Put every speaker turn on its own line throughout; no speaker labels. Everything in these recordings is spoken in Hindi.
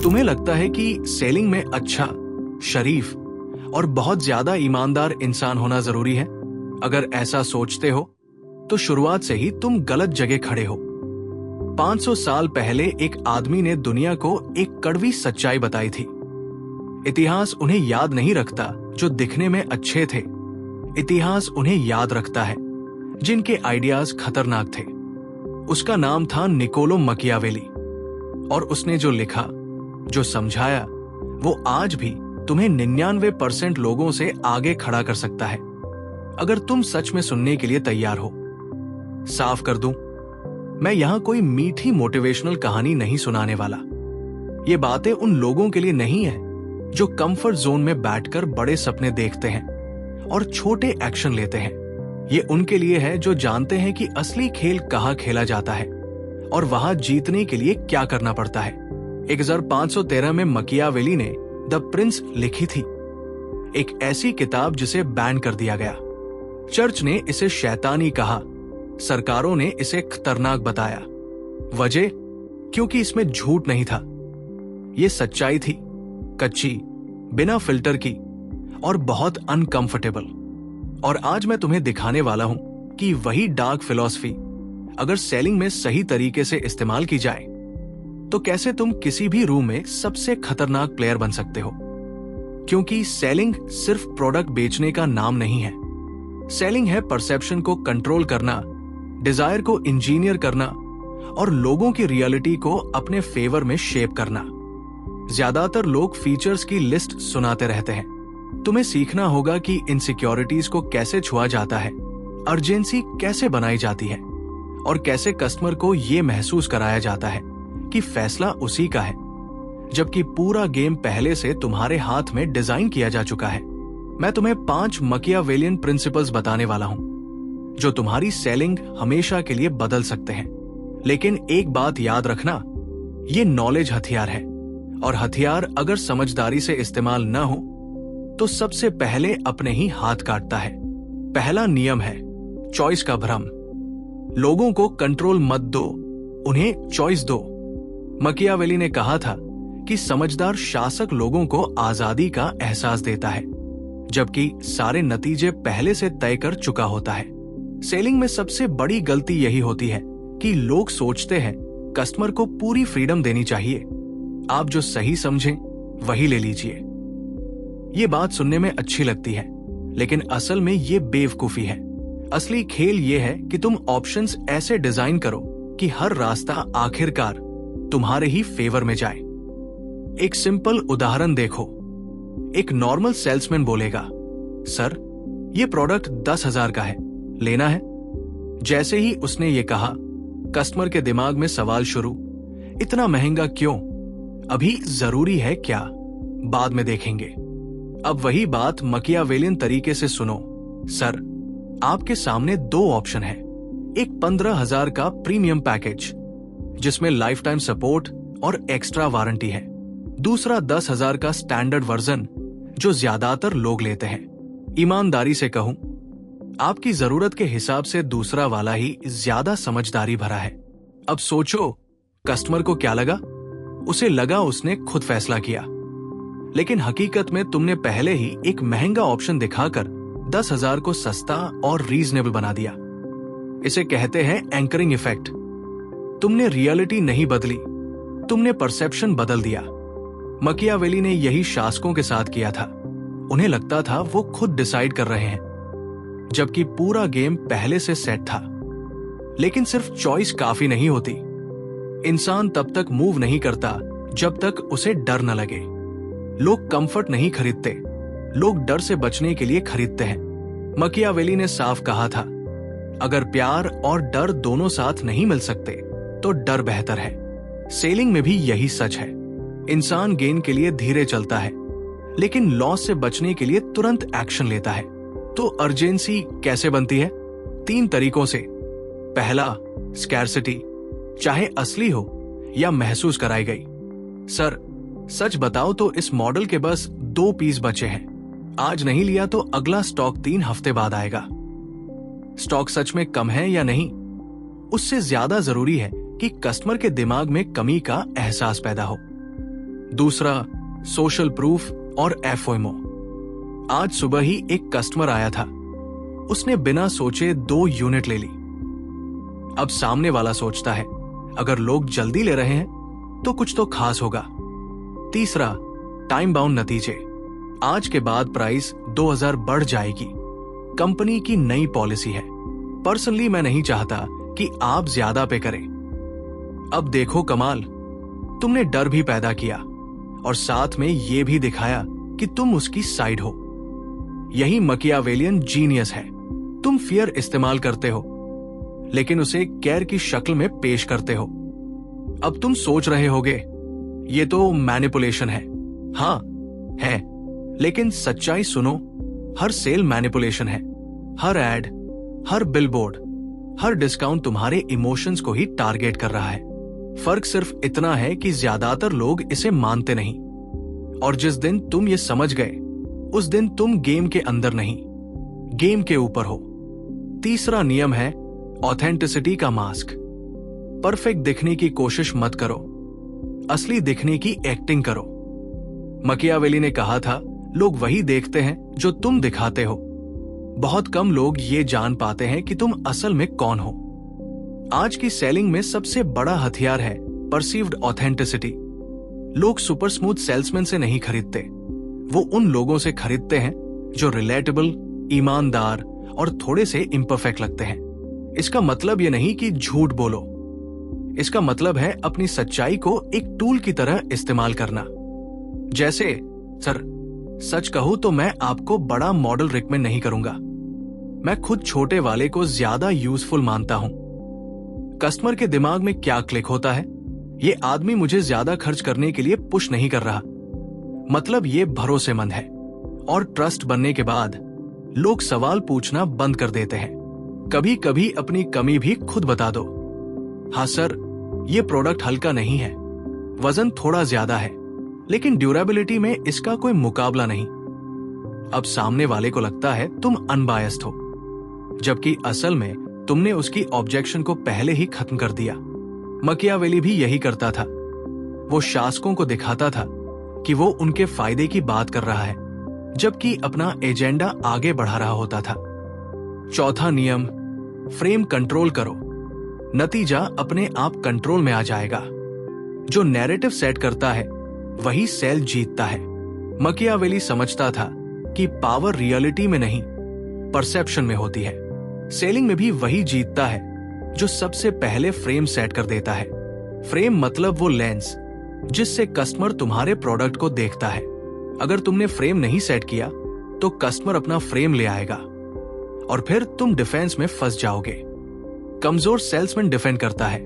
तुम्हें लगता है कि सेलिंग में अच्छा, शरीफ और बहुत ज्यादा ईमानदार इंसान होना जरूरी है? अगर ऐसा सोचते हो तो शुरुआत से ही तुम गलत जगह खड़े हो। 500 साल पहले एक आदमी ने दुनिया को एक कड़वी सच्चाई बताई थी। इतिहास उन्हें याद नहीं रखता जो दिखने में अच्छे थे, इतिहास उन्हें याद रखता है जिनके आइडियाज खतरनाक थे। उसका नाम था निकोलो मकियावेली, और उसने जो लिखा, जो समझाया, वो आज भी तुम्हें 99% लोगों से आगे खड़ा कर सकता है, अगर तुम सच में सुनने के लिए तैयार हो। साफ कर दूं, मैं यहां कोई मीठी मोटिवेशनल कहानी नहीं सुनाने वाला। ये बातें उन लोगों के लिए नहीं है जो कंफर्ट जोन में बैठकर बड़े सपने देखते हैं और छोटे एक्शन लेते हैं। ये उनके लिए है जो जानते हैं कि असली खेल कहाँ खेला जाता है और वहां जीतने के लिए क्या करना पड़ता है। 1513 में मकियावेली ने द प्रिंस लिखी थी, एक ऐसी किताब जिसे बैन कर दिया गया। चर्च ने इसे शैतानी कहा, सरकारों ने इसे खतरनाक बताया। वजह, क्योंकि इसमें झूठ नहीं था, ये सच्चाई थी, कच्ची, बिना फिल्टर की और बहुत अनकंफर्टेबल। और आज मैं तुम्हें दिखाने वाला हूं कि वही डार्क फिलॉसफी अगर सेलिंग में सही तरीके से इस्तेमाल की जाए तो कैसे तुम किसी भी रूम में सबसे खतरनाक प्लेयर बन सकते हो। क्योंकि सेलिंग सिर्फ प्रोडक्ट बेचने का नाम नहीं है। सेलिंग है परसेप्शन को कंट्रोल करना, डिजायर को इंजीनियर करना और लोगों की रियलिटी को अपने फेवर में शेप करना। ज्यादातर लोग फीचर्स की लिस्ट सुनाते रहते हैं। तुम्हें सीखना होगा कि इनसिक्योरिटीज को कैसे छुआ जाता है, अर्जेंसी कैसे बनाई जाती है और कैसे कस्टमर को यह महसूस कराया जाता है कि फैसला उसी का है, जबकि पूरा गेम पहले से तुम्हारे हाथ में डिजाइन किया जा चुका है। मैं तुम्हें 5 मकियावेलियन प्रिंसिपल्स बताने वाला हूं जो तुम्हारी सेलिंग हमेशा के लिए बदल सकते हैं। लेकिन एक बात याद रखना, ये नॉलेज हथियार है, और हथियार अगर समझदारी से इस्तेमाल न हो तो सबसे पहले अपने ही हाथ काटता है। पहला नियम है चॉइस का भ्रम। लोगों को कंट्रोल मत दो, उन्हें चॉइस दो। मकियावेली ने कहा था कि समझदार शासक लोगों को आजादी का एहसास देता है, जबकि सारे नतीजे पहले से तय कर चुका होता है। सेलिंग में सबसे बड़ी गलती यही होती है कि लोग सोचते हैं कस्टमर को पूरी फ्रीडम देनी चाहिए, आप जो सही समझें वही ले लीजिए। ये बात सुनने में अच्छी लगती है, लेकिन असल में ये बेवकूफी है। असली खेल ये है कि तुम ऑप्शंस ऐसे डिजाइन करो कि हर रास्ता आखिरकार तुम्हारे ही फेवर में जाए। एक सिंपल उदाहरण देखो। एक नॉर्मल सेल्समैन बोलेगा, सर ये प्रोडक्ट 10,000 का है, लेना है? जैसे ही उसने ये कहा, कस्टमर के दिमाग में सवाल शुरू, इतना महंगा क्यों? अभी जरूरी है क्या? बाद में देखेंगे। अब वही बात मकियावेलियन तरीके से सुनो। सर, आपके सामने 2 ऑप्शन है। एक 15,000 का प्रीमियम पैकेज जिसमें लाइफ टाइम सपोर्ट और एक्स्ट्रा वारंटी है। दूसरा 10,000 का स्टैंडर्ड वर्जन जो ज्यादातर लोग लेते हैं। ईमानदारी से कहूं, आपकी जरूरत के हिसाब से दूसरा वाला ही ज्यादा समझदारी भरा है। अब सोचो, कस्टमर को क्या लगा? उसे लगा उसने खुद फैसला किया, लेकिन हकीकत में तुमने पहले ही एक महंगा ऑप्शन दिखाकर 10,000 को सस्ता और रीजनेबल बना दिया। इसे कहते हैं एंकरिंग इफेक्ट। तुमने रियलिटी नहीं बदली, तुमने परसेप्शन बदल दिया। मकियावेली ने यही शासकों के साथ किया था। उन्हें लगता था वो खुद डिसाइड कर रहे हैं, जबकि पूरा गेम पहले से सेट था। लेकिन सिर्फ चॉइस काफी नहीं होती। इंसान तब तक मूव नहीं करता जब तक उसे डर न लगे। लोग कंफर्ट नहीं खरीदते, लोग डर से बचने के लिए खरीदते हैं। मकियावेली ने साफ कहा था, अगर प्यार और डर दोनों साथ नहीं मिल सकते तो डर बेहतर है। सेलिंग में भी यही सच है। इंसान गेन के लिए धीरे चलता है, लेकिन लॉस से बचने के लिए तुरंत एक्शन लेता है। तो अर्जेंसी कैसे बनती है? 3 तरीकों से। पहला, स्कैर्सिटी, चाहे असली हो या महसूस कराई गई। सर, सच बताओ तो इस मॉडल के बस 2 पीस बचे हैं। आज नहीं लिया तो अगला स्टॉक 3 हफ्ते बाद आएगा। स्टॉक सच में कम है या नहीं, उससे ज्यादा जरूरी है कि कस्टमर के दिमाग में कमी का एहसास पैदा हो। दूसरा, सोशल प्रूफ और एफओएमओ। आज सुबह ही एक कस्टमर आया था, उसने बिना सोचे 2 यूनिट ले ली। अब सामने वाला सोचता है अगर लोग जल्दी ले रहे हैं तो कुछ तो खास होगा। तीसरा, टाइम बाउंड नतीजे। आज के बाद प्राइस 2000 बढ़ जाएगी, कंपनी की नई पॉलिसी है। पर्सनली मैं नहीं चाहता कि आप ज्यादा पे करें। अब देखो कमाल, तुमने डर भी पैदा किया और साथ में यह भी दिखाया कि तुम उसकी साइड हो। यही मकियावेलियन जीनियस है। तुम फियर इस्तेमाल करते हो लेकिन उसे केयर की शक्ल में पेश करते हो। अब तुम सोच रहे होगे ये तो मैनिपुलेशन है। हाँ है, लेकिन सच्चाई सुनो, हर सेल मैनिपुलेशन है। हर एड, हर बिलबोर्ड, हर डिस्काउंट तुम्हारे इमोशंस को ही टारगेट कर रहा है। फर्क सिर्फ इतना है कि ज्यादातर लोग इसे मानते नहीं, और जिस दिन तुम ये समझ गए उस दिन तुम गेम के अंदर नहीं, गेम के ऊपर हो। तीसरा नियम है ऑथेंटिसिटी का मास्क। परफेक्ट दिखने की कोशिश मत करो, असली दिखने की एक्टिंग करो। मकियावेली ने कहा था, लोग वही देखते हैं जो तुम दिखाते हो। बहुत कम लोग ये जान पाते हैं कि तुम असल में कौन हो। आज की सेलिंग में सबसे बड़ा हथियार है परसीव्ड ऑथेंटिसिटी। लोग सुपर स्मूथ सेल्समैन से नहीं खरीदते, वो उन लोगों से खरीदते हैं जो रिलेटेबल, ईमानदार और थोड़े से इम्परफेक्ट लगते हैं। इसका मतलब ये नहीं कि झूठ बोलो, इसका मतलब है अपनी सच्चाई को एक टूल की तरह इस्तेमाल करना। जैसे, सर सच कहूं तो मैं आपको बड़ा मॉडल रिकमेंड नहीं करूंगा, मैं खुद छोटे वाले को ज्यादा यूजफुल मानता हूं। कस्टमर के दिमाग में क्या क्लिक होता है, ये आदमी मुझे ज्यादा खर्च करने के लिए पुश नहीं कर रहा, मतलब ये भरोसेमंद है। और ट्रस्ट बनने के बाद लोग सवाल पूछना बंद कर देते हैं। कभी कभी अपनी कमी भी खुद बता दो। हाँ सर, ये प्रोडक्ट हल्का नहीं है, वजन थोड़ा ज्यादा है, लेकिन ड्यूरेबिलिटी में इसका कोई मुकाबला नहीं। अब सामने वाले को लगता है तुम अनबायस्ड हो, जबकि असल में तुमने उसकी ऑब्जेक्शन को पहले ही खत्म कर दिया। मकियावेली भी यही करता था। वो शासकों को दिखाता था कि वो उनके फायदे की बात कर रहा है, जबकि अपना एजेंडा आगे बढ़ा रहा होता था। चौथा नियम, फ्रेम कंट्रोल करो, नतीजा अपने आप कंट्रोल में आ जाएगा। जो नैरेटिव सेट करता है वही सेल जीतता है। मकियावेली समझता था कि पावर रियलिटी में नहीं, परसेप्शन में होती है। सेलिंग में भी वही जीतता है जो सबसे पहले फ्रेम सेट कर देता है। फ्रेम मतलब वो लेंस जिससे कस्टमर तुम्हारे प्रोडक्ट को देखता है। अगर तुमने फ्रेम नहीं सेट किया तो कस्टमर अपना फ्रेम ले आएगा और फिर तुम डिफेंस में फंस जाओगे। कमजोर सेल्समैन डिफेंड करता है,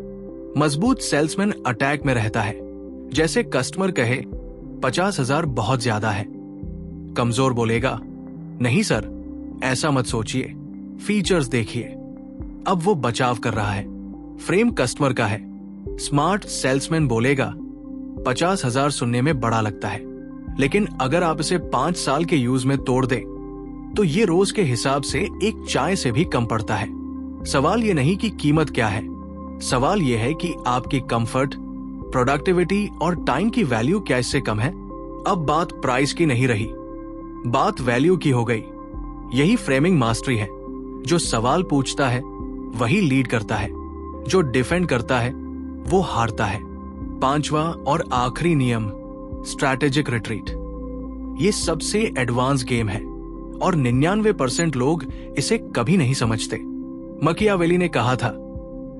मजबूत सेल्समैन अटैक में रहता है। जैसे कस्टमर कहे 50,000 बहुत ज्यादा है, कमजोर बोलेगा नहीं सर, ऐसा मत सोचिए, फीचर्स देखिए। अब वो बचाव कर रहा है। फ्रेम कस्टमर का है, स्मार्ट सेल्समैन बोलेगा 50,000 सुनने में बड़ा लगता है, लेकिन अगर आप इसे 5 साल के यूज में तोड़ दें तो ये रोज के हिसाब से एक चाय से भी कम पड़ता है। सवाल ये नहीं कि कीमत क्या है, सवाल ये है कि आपकी कंफर्ट, प्रोडक्टिविटी और टाइम की वैल्यू क्या इससे कम है। अब बात प्राइस की नहीं रही, बात वैल्यू की हो गई। यही फ्रेमिंग मास्टरी है। जो सवाल पूछता है वही लीड करता है, जो डिफेंड करता है वो हारता है। 5वां और आखिरी नियम, स्ट्रैटेजिक रिट्रीट। ये सबसे एडवांस गेम है और 99% लोग इसे कभी नहीं समझते। मकियावेली ने कहा था,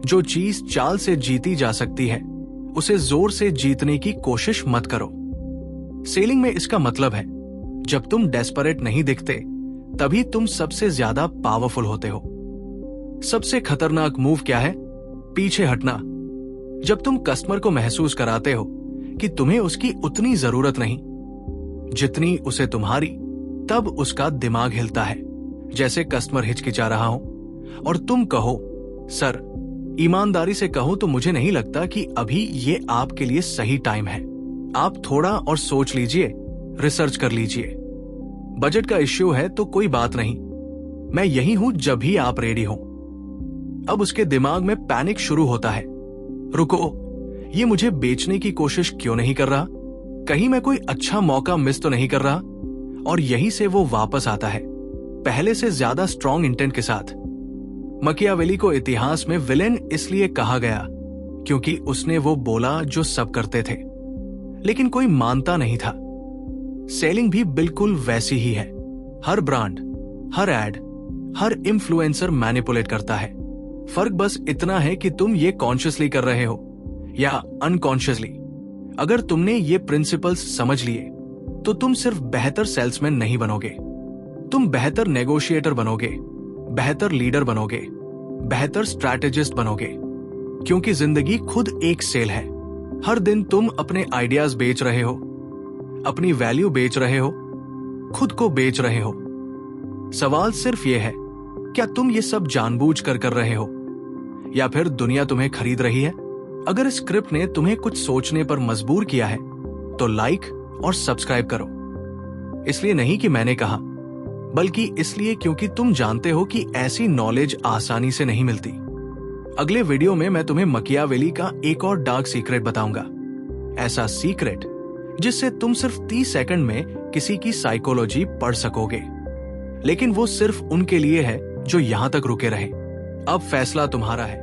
जो चीज चाल से जीती जा सकती है उसे जोर से जीतने की कोशिश मत करो। सेलिंग में इसका मतलब है, जब तुम डेस्परेट नहीं दिखते तभी तुम सबसे ज्यादा पावरफुल होते हो। सबसे खतरनाक मूव क्या है? पीछे हटना। जब तुम कस्टमर को महसूस कराते हो कि तुम्हें उसकी उतनी जरूरत नहीं जितनी उसे तुम्हारी, तब उसका दिमाग हिलता है। जैसे कस्टमर हिचकिचा रहा हो और तुम कहो, सर ईमानदारी से कहूं तो मुझे नहीं लगता कि अभी ये आपके लिए सही टाइम है, आप थोड़ा और सोच लीजिए, रिसर्च कर लीजिए। बजट का इश्यू है तो कोई बात नहीं, मैं यही हूं जब भी आप रेडी हो। अब उसके दिमाग में पैनिक शुरू होता है, रुको, ये मुझे बेचने की कोशिश क्यों नहीं कर रहा? कहीं मैं कोई अच्छा मौका मिस तो नहीं कर रहा, और यहीं से वो वापस आता है, पहले से ज्यादा स्ट्रॉन्ग इंटेंट के साथ। मकियावेली को इतिहास में विलेन इसलिए कहा गया क्योंकि उसने वो बोला जो सब करते थे, लेकिन कोई मानता नहीं था। सेलिंग भी बिल्कुल वैसी ही है। हर ब्रांड, हर एड, हर इन्फ्लुएंसर मैनिपुलेट करता है। फर्क बस इतना है कि तुम ये कॉन्शियसली कर रहे हो या अनकॉन्शियसली। अगर तुमने ये प्रिंसिपल्स समझ लिए तो तुम सिर्फ बेहतर सेल्समैन नहीं बनोगे, तुम बेहतर नेगोशिएटर बनोगे, बेहतर लीडर बनोगे, बेहतर स्ट्रैटेजिस्ट बनोगे। क्योंकि जिंदगी खुद एक सेल है। हर दिन तुम अपने आइडियाज बेच रहे हो, अपनी वैल्यू बेच रहे हो, खुद को बेच रहे हो। सवाल सिर्फ यह है, क्या तुम ये सब जानबूझकर कर रहे हो या फिर दुनिया तुम्हें खरीद रही है? अगर इस स्क्रिप्ट ने तुम्हें कुछ सोचने पर मजबूर किया है तो लाइक और सब्सक्राइब करो। इसलिए नहीं कि मैंने कहा, बल्कि इसलिए क्योंकि तुम जानते हो कि ऐसी नॉलेज आसानी से नहीं मिलती। अगले वीडियो में मैं तुम्हें मकियावेली का एक और डार्क सीक्रेट बताऊंगा। ऐसा सीक्रेट जिससे तुम सिर्फ 30 सेकंड में किसी की साइकोलॉजी पढ़ सकोगे। लेकिन वो सिर्फ उनके लिए है जो यहां तक रुके रहे। अब फैसला तुम्हारा है।